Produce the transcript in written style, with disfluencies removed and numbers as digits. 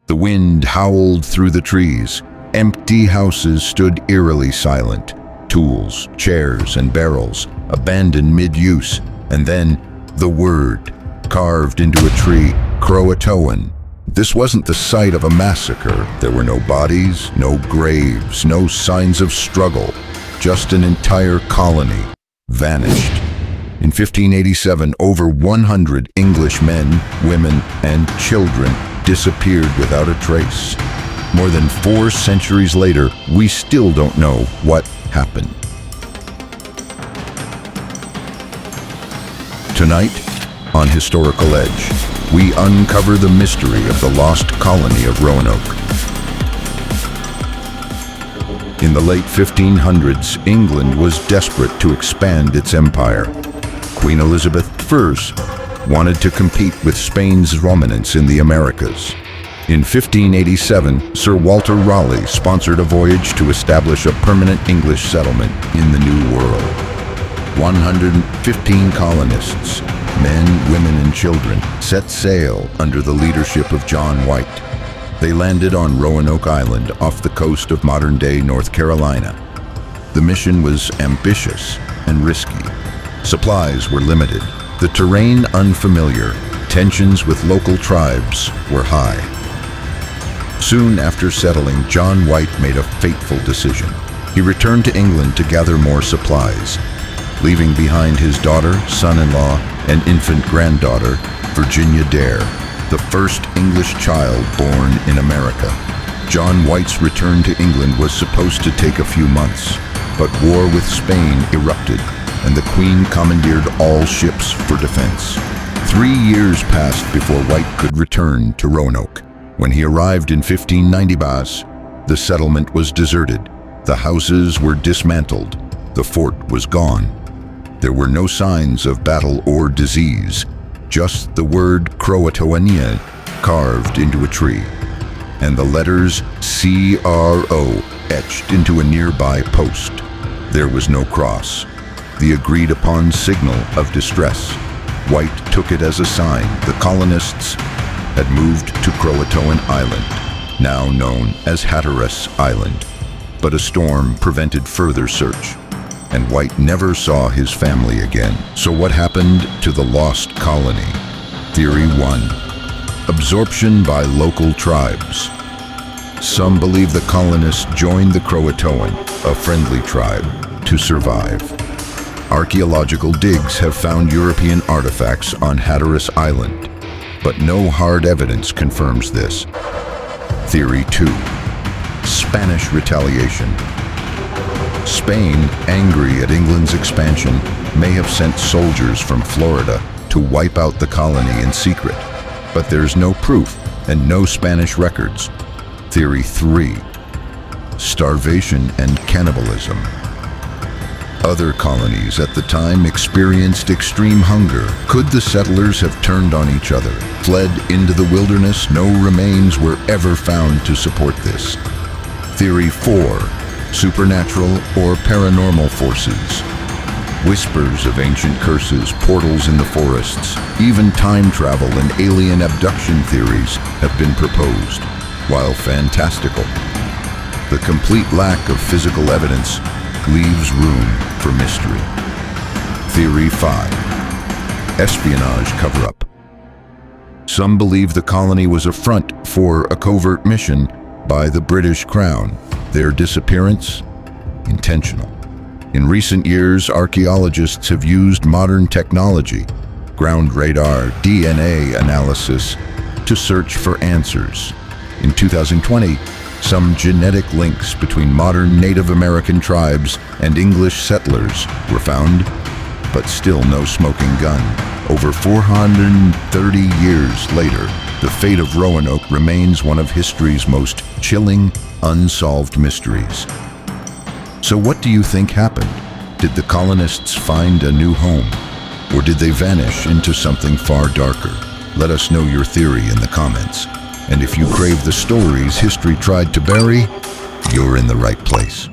The wind howled through the trees. Empty houses stood eerily silent. Tools, chairs, and barrels abandoned mid-use. And then the word, carved into a tree, Croatoan. This wasn't the site of a massacre. There were no bodies, no graves, no signs of struggle. Just an entire colony vanished. In 1587, over 100 English men, women, and children disappeared without a trace. More than 4 centuries later, we still don't know what happened. Tonight, on Historical Edge, we uncover the mystery of the Lost Colony of Roanoke. In the late 1500s, England was desperate to expand its empire. Queen Elizabeth I wanted to compete with Spain's dominance in the Americas. In 1587, Sir Walter Raleigh sponsored a voyage to establish a permanent English settlement in the New World. 115 colonists, men, women, and children, set sail under the leadership of John White. They landed on Roanoke Island off the coast of modern-day North Carolina. The mission was ambitious and risky. Supplies were limited, the terrain unfamiliar, tensions with local tribes were high. Soon after settling, John White made a fateful decision. He returned to England to gather more supplies, leaving behind his daughter, son-in-law, and infant granddaughter, Virginia Dare, the first English child born in America. John White's return to England was supposed to take a few months, but war with Spain erupted, and the Queen commandeered all ships for defense. 3 years passed before White could return to Roanoke. When he arrived in 1590, the settlement was deserted. The houses were dismantled. The fort was gone. There were no signs of battle or disease, just the word Croatoania carved into a tree, and the letters C-R-O etched into a nearby post. There was no cross, the agreed-upon signal of distress. White took it as a sign the colonists had moved to Croatoan Island, now known as Hatteras Island. But a storm prevented further search, and White never saw his family again. So what happened to the lost colony? Theory 1. Absorption by local tribes. Some believe the colonists joined the Croatoan, a friendly tribe, to survive. Archaeological digs have found European artifacts on Hatteras Island, but no hard evidence confirms this. Theory 2. Spanish retaliation. Spain, angry at England's expansion, may have sent soldiers from Florida to wipe out the colony in secret, but there's no proof and no Spanish records. Theory 3. Starvation and cannibalism. Other colonies at the time experienced extreme hunger. Could the settlers have turned on each other, fled into the wilderness? No remains were ever found to support this. Theory 4. Supernatural or paranormal forces. Whispers of ancient curses, portals in the forests, even time travel and alien abduction theories have been proposed. While fantastical, the complete lack of physical evidence leaves room for mystery. Theory 5. Espionage cover-up. Some believe the colony was a front for a covert mission by the British Crown. Their disappearance? Intentional. In recent years, archaeologists have used modern technology, ground radar, DNA analysis, to search for answers. In 2020, some genetic links between modern Native American tribes and English settlers were found, but still no smoking gun. Over 430 years later, the fate of Roanoke remains one of history's most chilling, unsolved mysteries. So what do you think happened? Did the colonists find a new home? Or did they vanish into something far darker? Let us know your theory in the comments. And if you crave the stories history tried to bury, you're in the right place.